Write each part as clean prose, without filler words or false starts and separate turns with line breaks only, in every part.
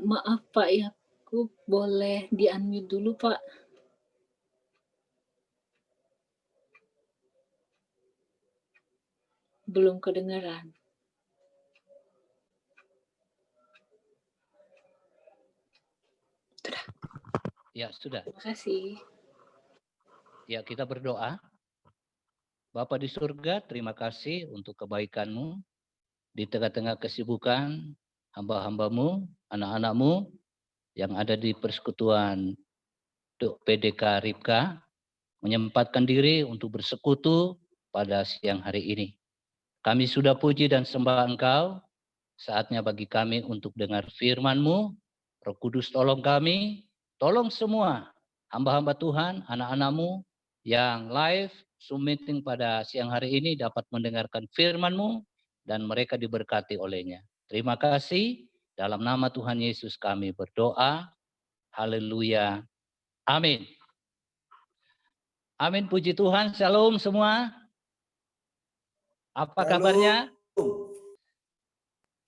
Maaf Pak Yakub, boleh di-unmute dulu Pak? Belum kedengeran. Sudah.
Ya, sudah.
Terima kasih.
Ya, kita berdoa. Bapa di surga, terima kasih untuk kebaikan-Mu di tengah-tengah kesibukan hamba-hamba-Mu, anak-anak-Mu yang ada di persekutuan PDK Ripka, menyempatkan diri untuk bersekutu pada siang hari ini. Kami sudah puji dan sembah Engkau, saatnya bagi kami untuk dengar firman-Mu. Roh Kudus tolong kami, tolong semua hamba-hamba Tuhan, anak-anak-Mu yang live Zoom meeting pada siang hari ini dapat mendengarkan firman-Mu dan mereka diberkati olehnya. Terima kasih, dalam nama Tuhan Yesus kami berdoa. Haleluya. Amin. Amin, puji Tuhan. Shalom semua. Apa kabarnya?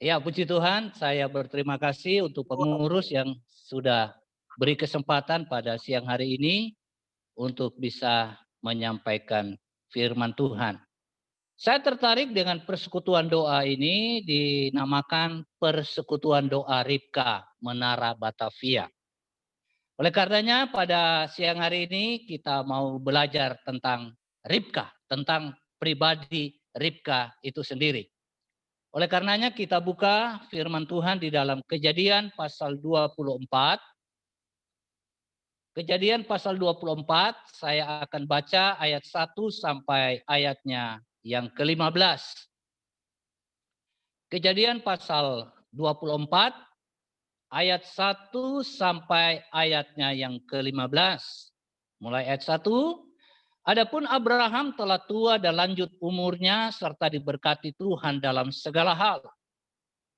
Ya, puji Tuhan, saya berterima kasih untuk pengurus yang sudah beri kesempatan pada siang hari ini untuk bisa menyampaikan firman Tuhan. Saya tertarik dengan persekutuan doa ini dinamakan Persekutuan Doa Ripka Menara Batavia. Oleh karenanya pada siang hari ini kita mau belajar tentang Ripka, tentang pribadi Ripka itu sendiri. Oleh karenanya kita buka firman Tuhan di dalam Kejadian pasal 24. Kejadian pasal 24, saya akan baca ayat 1 sampai ayatnya yang ke-15. Kejadian pasal 24, ayat 1 sampai ayatnya yang ke-15. Mulai ayat 1. Adapun Abraham telah tua dan lanjut umurnya serta diberkati Tuhan dalam segala hal.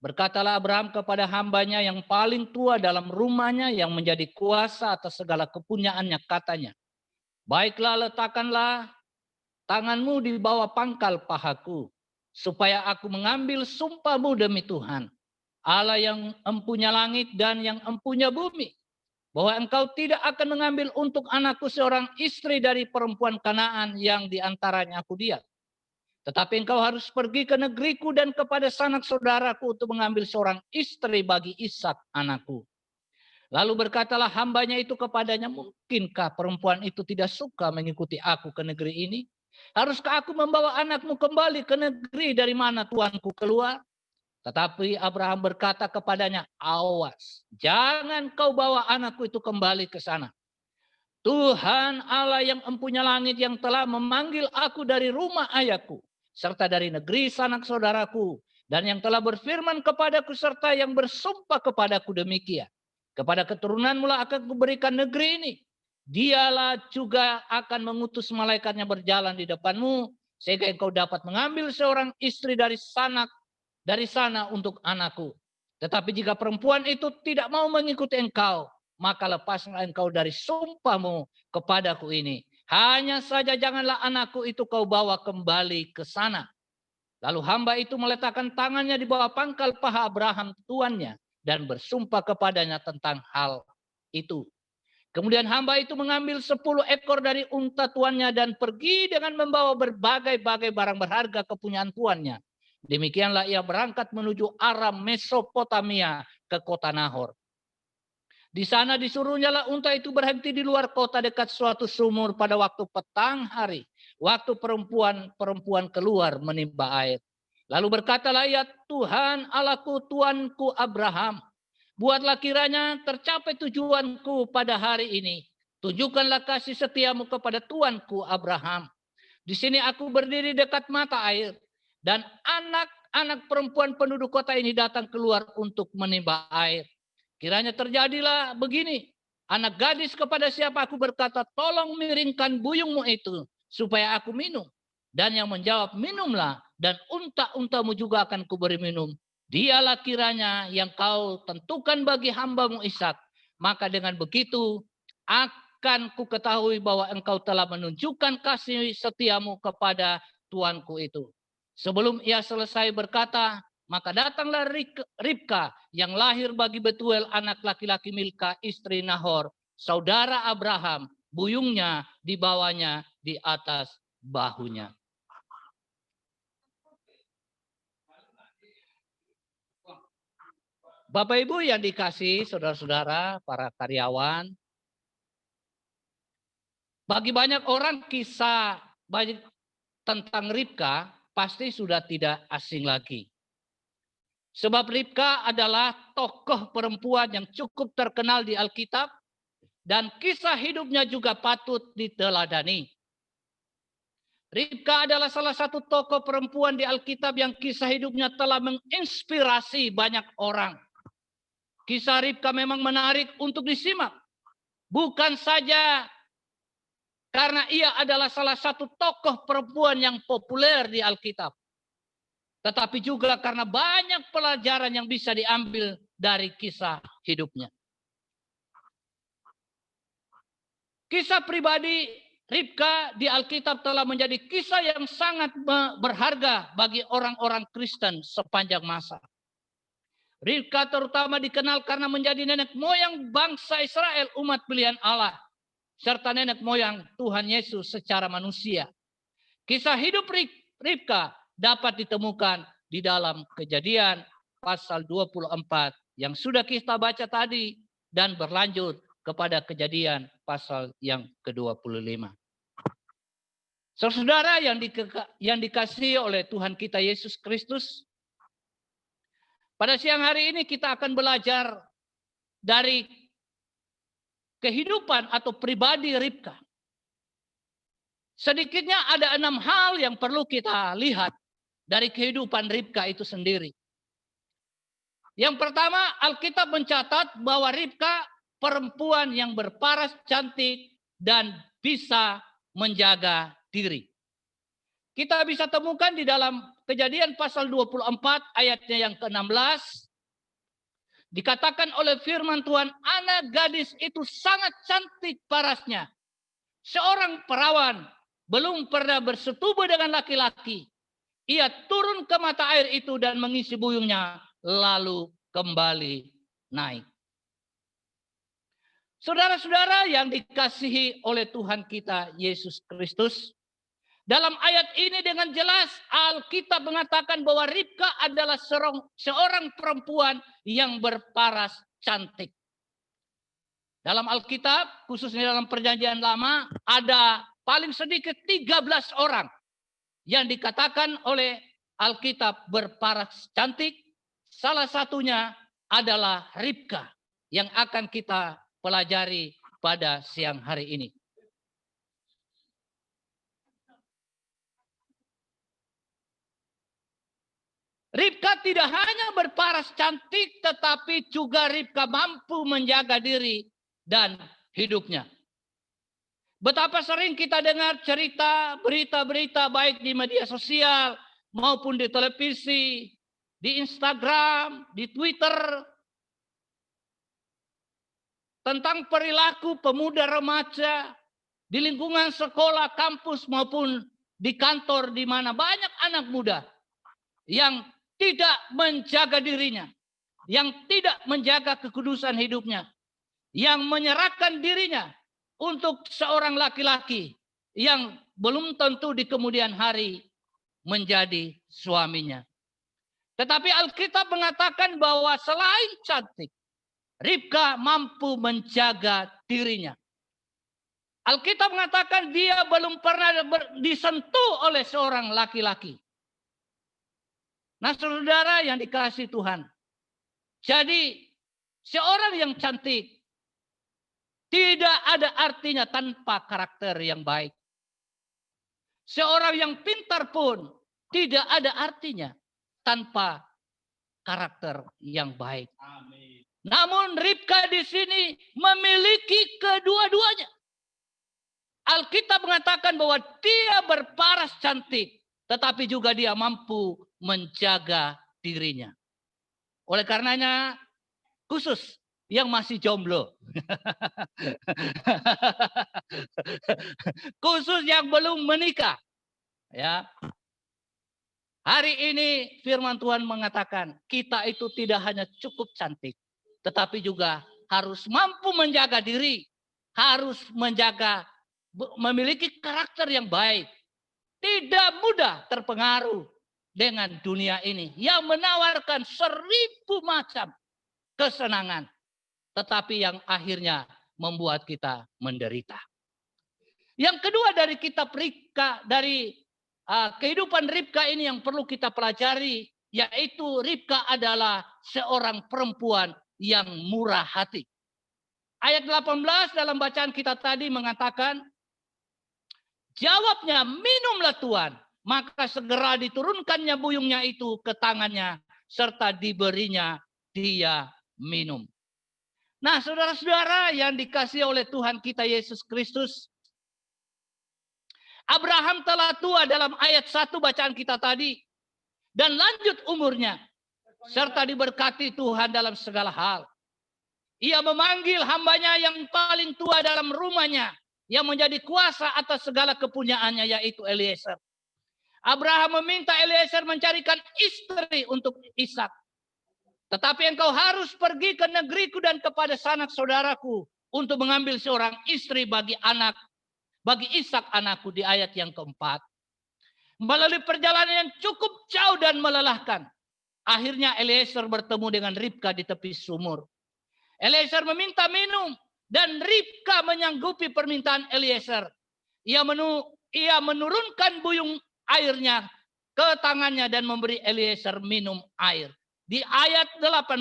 Berkatalah Abraham kepada hambanya yang paling tua dalam rumahnya yang menjadi kuasa atas segala kepunyaannya, katanya, baiklah, letakkanlah tanganmu di bawah pangkal pahaku, supaya aku mengambil sumpahmu demi Tuhan, Allah yang empunya langit dan yang empunya bumi, bahwa engkau tidak akan mengambil untuk anakku seorang istri dari perempuan Kanaan yang diantaranya aku diam. Tetapi engkau harus pergi ke negeriku dan kepada sanak saudaraku untuk mengambil seorang istri bagi Ishak anakku. Lalu berkatalah hambanya itu kepadanya, mungkinkah perempuan itu tidak suka mengikuti aku ke negeri ini? Haruskah aku membawa anakmu kembali ke negeri dari mana tuanku keluar? Tetapi Abraham berkata kepadanya, awas, jangan kau bawa anakku itu kembali ke sana. Tuhan Allah yang empunya langit yang telah memanggil aku dari rumah ayahku, serta dari negeri sanak saudaraku, dan yang telah berfirman kepadaku serta yang bersumpah kepadaku demikian. Kepada keturunanmu lah akan kuberikan negeri ini. Dialah juga akan mengutus malaikatnya berjalan di depanmu, sehingga engkau dapat mengambil seorang istri dari sana untuk anakku. Tetapi jika perempuan itu tidak mau mengikuti engkau, maka lepaslah engkau dari sumpahmu kepadaku ini. Hanya saja janganlah anakku itu kau bawa kembali ke sana. Lalu hamba itu meletakkan tangannya di bawah pangkal paha Abraham tuannya dan bersumpah kepadanya tentang hal itu. Kemudian hamba itu mengambil 10 ekor dari unta tuannya dan pergi dengan membawa berbagai-bagai barang berharga kepunyaan tuannya. Demikianlah ia berangkat menuju Aram Mesopotamia ke kota Nahor. Di sana disuruhnya lah unta itu berhenti di luar kota dekat suatu sumur pada waktu petang hari. Waktu perempuan keluar menimba air. Lalu berkatalah ia, Tuhan Allahku, Tuanku Abraham, buatlah kiranya tercapai tujuanku pada hari ini. Tunjukkanlah kasih setiamu kepada Tuanku Abraham. Di sini aku berdiri dekat mata air. Dan anak-anak perempuan penduduk kota ini datang keluar untuk menimba air. Kiranya terjadilah begini. Anak gadis kepada siapa aku berkata, tolong miringkan buyungmu itu supaya aku minum. Dan yang menjawab, minumlah. Dan unta-untamu juga akan kuberi minum. Dialah kiranya yang kau tentukan bagi hambamu Ishak. Maka dengan begitu akan ku ketahui bahwa engkau telah menunjukkan kasih setiamu kepada tuanku itu. Sebelum ia selesai berkata, Maka datanglah Ribka yang lahir bagi Betuel anak laki-laki Milka istri Nahor, saudara Abraham, buyungnya dibawanya di atas bahunya. Bapak Ibu yang dikasihi saudara-saudara, para karyawan, bagi banyak orang kisah tentang Ribka pasti sudah tidak asing lagi. Sebab Ribka adalah tokoh perempuan yang cukup terkenal di Alkitab dan kisah hidupnya juga patut diteladani. Ribka adalah salah satu tokoh perempuan di Alkitab yang kisah hidupnya telah menginspirasi banyak orang. Kisah Ribka memang menarik untuk disimak. Bukan saja karena ia adalah salah satu tokoh perempuan yang populer di Alkitab. Tetapi juga karena banyak pelajaran yang bisa diambil dari kisah hidupnya. Kisah pribadi Ribka di Alkitab telah menjadi kisah yang sangat berharga bagi orang-orang Kristen sepanjang masa. Ribka terutama dikenal karena menjadi nenek moyang bangsa Israel, umat pilihan Allah, serta nenek moyang Tuhan Yesus secara manusia. Kisah hidup Ribka dapat ditemukan di dalam Kejadian pasal 24 yang sudah kita baca tadi dan berlanjut kepada Kejadian pasal yang ke-25. Saudara yang dikasihi oleh Tuhan kita Yesus Kristus, pada siang hari ini kita akan belajar dari kehidupan atau pribadi Ribka. Sedikitnya ada 6 hal yang perlu kita lihat dari kehidupan Ribka itu sendiri. Yang pertama, Alkitab mencatat bahwa Ribka perempuan yang berparas cantik dan bisa menjaga diri. Kita bisa temukan di dalam Kejadian pasal 24 ayatnya yang ke-16. Dikatakan oleh firman Tuhan, anak gadis itu sangat cantik parasnya. Seorang perawan belum pernah bersetubuh dengan laki-laki. Ia turun ke mata air itu dan mengisi buyungnya, lalu kembali naik. Saudara-saudara yang dikasihi oleh Tuhan kita Yesus Kristus, dalam ayat ini dengan jelas Alkitab mengatakan bahwa Ribka adalah seorang perempuan yang berparas cantik. Dalam Alkitab, khususnya dalam Perjanjian Lama, ada paling sedikit 13 orang yang dikatakan oleh Alkitab berparas cantik. Salah satunya adalah Ribka yang akan kita pelajari pada siang hari ini. Ribka tidak hanya berparas cantik, tetapi juga Ribka mampu menjaga diri dan hidupnya. Betapa sering kita dengar cerita, berita-berita baik di media sosial maupun di televisi, di Instagram, di Twitter, tentang perilaku pemuda remaja di lingkungan sekolah, kampus maupun di kantor, di mana banyak anak muda yang tidak menjaga dirinya, yang tidak menjaga kekudusan hidupnya, yang menyerahkan dirinya untuk seorang laki-laki yang belum tentu di kemudian hari menjadi suaminya. Tetapi Alkitab mengatakan bahwa selain cantik, Ribka mampu menjaga dirinya. Alkitab mengatakan dia belum pernah disentuh oleh seorang laki-laki. Nah, saudara yang dikasihi Tuhan. Jadi, seorang yang cantik tidak ada artinya tanpa karakter yang baik. Seorang yang pintar pun tidak ada artinya tanpa karakter yang baik. Amin. Namun Ribka di sini memiliki kedua-duanya. Alkitab mengatakan bahwa dia berparas cantik, tetapi juga dia mampu menjaga dirinya. Oleh karenanya, khusus yang masih jomblo, khusus yang belum menikah, ya, Hari ini firman Tuhan mengatakan kita itu tidak hanya cukup cantik, tetapi juga harus mampu menjaga diri, harus memiliki karakter yang baik, tidak mudah terpengaruh dengan dunia ini yang menawarkan 1000 macam kesenangan, tetapi yang akhirnya membuat kita menderita. Yang kedua dari kitab Ribka, dari kehidupan Ribka ini yang perlu kita pelajari, yaitu Ribka adalah seorang perempuan yang murah hati. Ayat 18 dalam bacaan kita tadi mengatakan, jawabnya, minumlah Tuhan, maka segera diturunkannya buyungnya itu ke tangannya, serta diberinya dia minum. Nah, saudara-saudara yang dikasihi oleh Tuhan kita Yesus Kristus, Abraham telah tua dalam ayat 1 bacaan kita tadi. Dan lanjut umurnya. Serta diberkati Tuhan dalam segala hal. Ia memanggil hambanya yang paling tua dalam rumahnya. Yang menjadi kuasa atas segala kepunyaannya, yaitu Eliezer. Abraham meminta Eliezer mencarikan istri untuk Ishak. Tetapi engkau harus pergi ke negeriku dan kepada sanak saudaraku. Untuk mengambil seorang istri bagi Ishak anakku, di ayat yang keempat. Melalui perjalanan yang cukup jauh dan melelahkan, akhirnya Eliezer bertemu dengan Ribka di tepi sumur. Eliezer meminta minum dan Ribka menyanggupi permintaan Eliezer. Ia menurunkan buyung airnya ke tangannya dan memberi Eliezer minum air. Di ayat 18,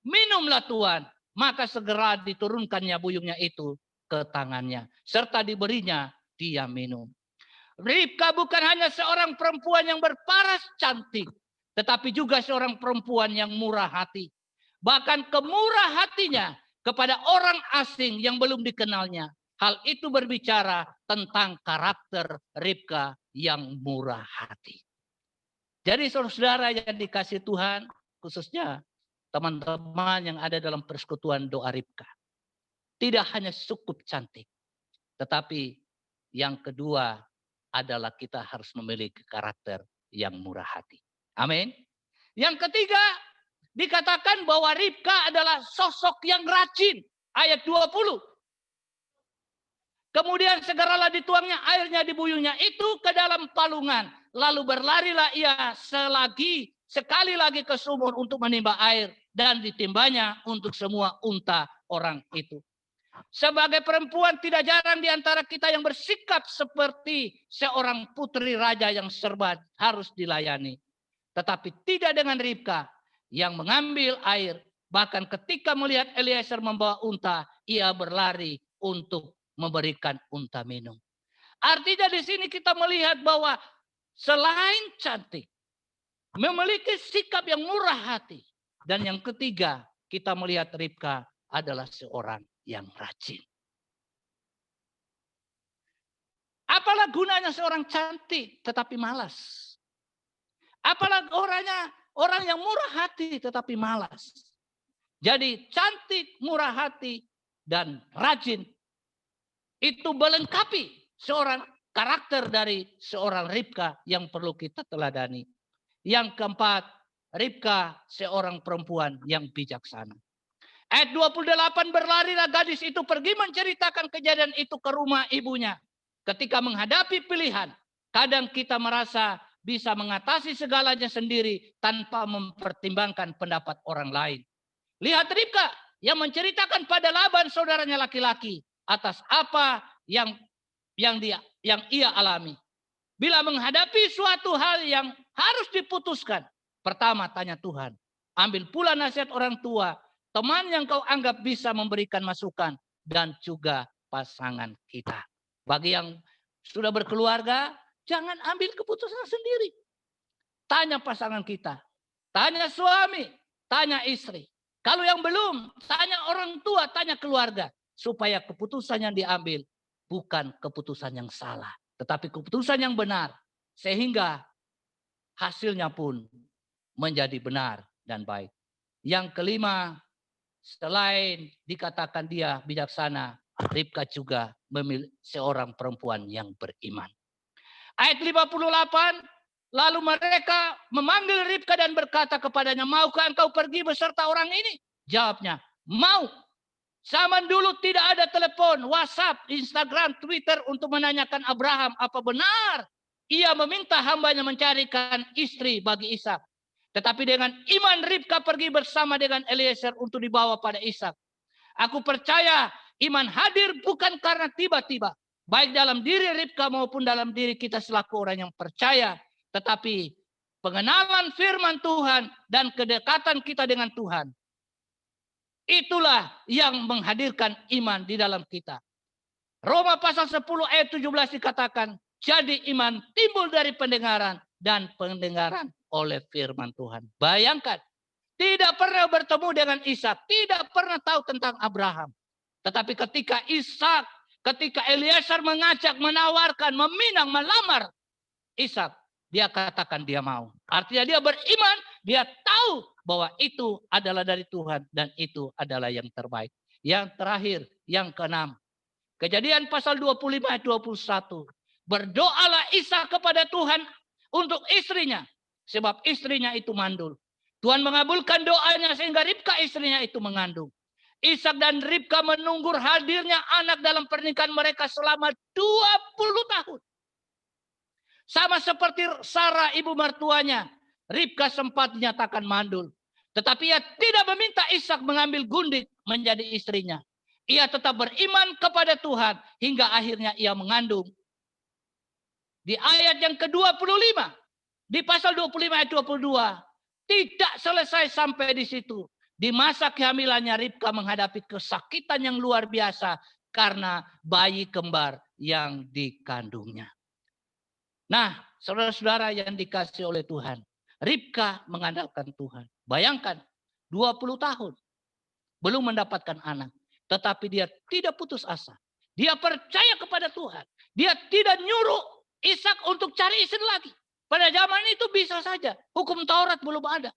minumlah Tuhan, maka segera diturunkannya buyungnya itu ke tangannya, serta diberinya dia minum. Ribka bukan hanya seorang perempuan yang berparas cantik, tetapi juga seorang perempuan yang murah hati. Bahkan kemurah hatinya kepada orang asing yang belum dikenalnya. Hal itu berbicara tentang karakter Ribka yang murah hati. Jadi saudara-saudara yang dikasihi Tuhan, khususnya teman-teman yang ada dalam persekutuan doa Ribka, tidak hanya cukup cantik, tetapi yang kedua adalah kita harus memiliki karakter yang murah hati. Amin. Yang ketiga, dikatakan bahwa Ribka adalah sosok yang rajin. Ayat 20. Kemudian segeralah dituangnya airnya di buyungnya itu ke dalam palungan. Lalu berlarilah ia sekali lagi ke sumur untuk menimba air. Dan ditimbanya untuk semua unta orang itu. Sebagai perempuan tidak jarang di antara kita yang bersikap seperti seorang putri raja yang serba harus dilayani. Tetapi tidak dengan Ribka yang mengambil air. Bahkan ketika melihat Eliezer membawa unta, ia berlari untuk memberikan unta minum. Artinya di sini kita melihat bahwa selain cantik, memiliki sikap yang murah hati. Dan yang ketiga, kita melihat Ribka adalah seorang yang rajin. Apalah gunanya seorang cantik tetapi malas? Apalah orang yang murah hati tetapi malas? Jadi cantik, murah hati, dan rajin itu melengkapi seorang karakter dari seorang Ribka yang perlu kita teladani. Yang keempat, Ribka seorang perempuan yang bijaksana. Ayat 28, berlarilah gadis itu pergi menceritakan kejadian itu ke rumah ibunya. Ketika menghadapi pilihan, kadang kita merasa bisa mengatasi segalanya sendiri tanpa mempertimbangkan pendapat orang lain. Lihat Ribka yang menceritakan pada Laban saudaranya laki-laki atas apa yang ia alami. Bila menghadapi suatu hal yang harus diputuskan, pertama tanya Tuhan. Ambil pula nasihat orang tua, teman yang kau anggap bisa memberikan masukan, dan juga pasangan kita. Bagi yang sudah berkeluarga, jangan ambil keputusan sendiri. Tanya pasangan kita, tanya suami, tanya istri. Kalau yang belum, tanya orang tua, tanya keluarga. Supaya keputusan yang diambil bukan keputusan yang salah, tetapi keputusan yang benar. Sehingga hasilnya pun menjadi benar dan baik. Yang kelima, selain dikatakan dia bijaksana, Ribka juga memiliki seorang perempuan yang beriman. Ayat 58, Lalu mereka memanggil Ribka dan berkata kepadanya, maukah engkau pergi beserta orang ini? Jawabnya, mau. Zaman dulu tidak ada telepon, WhatsApp, Instagram, Twitter untuk menanyakan Abraham apa benar ia meminta hambanya mencarikan istri bagi Ishak. Tetapi dengan iman Ribka pergi bersama dengan Eliezer untuk dibawa pada Ishak. Aku percaya iman hadir bukan karena tiba-tiba. Baik dalam diri Ribka maupun dalam diri kita selaku orang yang percaya. Tetapi pengenalan firman Tuhan dan kedekatan kita dengan Tuhan. Itulah yang menghadirkan iman di dalam kita. Roma pasal 10 ayat 17 dikatakan, jadi iman timbul dari pendengaran dan pendengaran oleh firman Tuhan. Bayangkan, tidak pernah bertemu dengan Ishak, tidak pernah tahu tentang Abraham. Tetapi ketika Eliezer mengajak, menawarkan, meminang, melamar Ishak, dia katakan dia mau. Artinya dia beriman, dia tahu bahwa itu adalah dari Tuhan dan itu adalah yang terbaik. Yang terakhir, yang keenam. Kejadian pasal 25 ayat 21. Berdoalah Ishak kepada Tuhan untuk istrinya. Sebab istrinya itu mandul. Tuhan mengabulkan doanya sehingga Ribka istrinya itu mengandung. Ishak dan Ribka menunggu hadirnya anak dalam pernikahan mereka selama 20 tahun. Sama seperti Sarah ibu mertuanya. Ribka sempat dinyatakan mandul. Tetapi ia tidak meminta Ishak mengambil gundik menjadi istrinya. Ia tetap beriman kepada Tuhan hingga akhirnya ia mengandung. Di ayat yang ke-25. Di pasal 25 ayat 22. Tidak selesai sampai di situ. Di masa kehamilannya Ribka menghadapi kesakitan yang luar biasa karena bayi kembar yang dikandungnya. Nah, saudara-saudara yang dikasih oleh Tuhan. Ribka mengandalkan Tuhan. Bayangkan, 20 tahun belum mendapatkan anak. Tetapi dia tidak putus asa. Dia percaya kepada Tuhan. Dia tidak nyuruh Ishak untuk cari istri lagi. Pada zaman itu bisa saja. Hukum Taurat belum ada.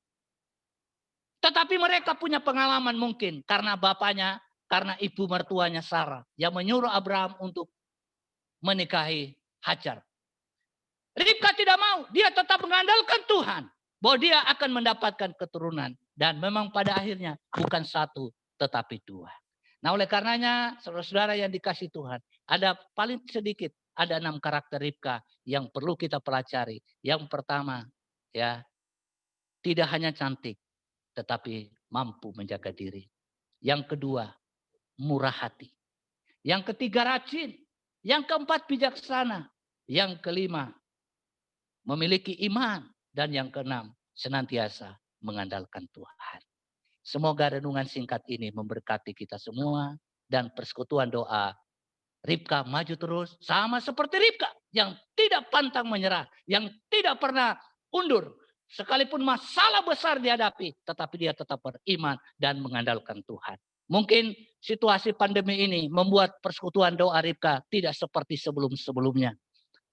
Tetapi mereka punya pengalaman mungkin. Karena bapaknya, karena ibu mertuanya Sarah. Yang menyuruh Abraham untuk menikahi Hajar. Ribka tidak mau. Dia tetap mengandalkan Tuhan. Bahwa dia akan mendapatkan keturunan. Dan memang pada akhirnya bukan satu tetapi dua. Nah oleh karenanya saudara-saudara yang dikasih Tuhan. Ada paling sedikit. Ada 6 karakter Ribka yang perlu kita pelajari. Yang pertama ya tidak hanya cantik. Tetapi mampu menjaga diri. Yang kedua murah hati. Yang ketiga rajin. Yang keempat bijaksana. Yang kelima memiliki iman. Dan yang keenam senantiasa mengandalkan Tuhan. Semoga renungan singkat ini memberkati kita semua. Dan persekutuan doa. Ribka maju terus. Sama seperti Ribka. Yang tidak pantang menyerah. Yang tidak pernah undur. Sekalipun masalah besar dihadapi. Tetapi dia tetap beriman dan mengandalkan Tuhan. Mungkin situasi pandemi ini membuat persekutuan doa Ribka tidak seperti sebelum-sebelumnya.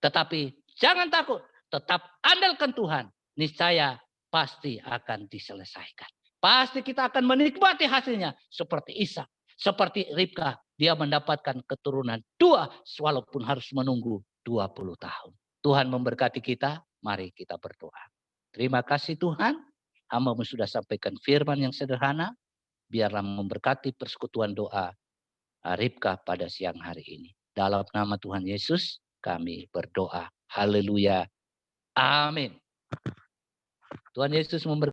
Tetapi jangan takut. Tetap andalkan Tuhan. Niscaya pasti akan diselesaikan. Pasti kita akan menikmati hasilnya. Seperti Ishak. Seperti Ribka. Dia mendapatkan keturunan 2. Walaupun harus menunggu 20 tahun. Tuhan memberkati kita. Mari kita berdoa. Terima kasih Tuhan. Hamba-Mu sudah sampaikan firman yang sederhana. Biarlah memberkati persekutuan doa Ribka pada siang hari ini. Dalam nama Tuhan Yesus kami berdoa. Haleluya. Amin. Tuhan Yesus memberkati.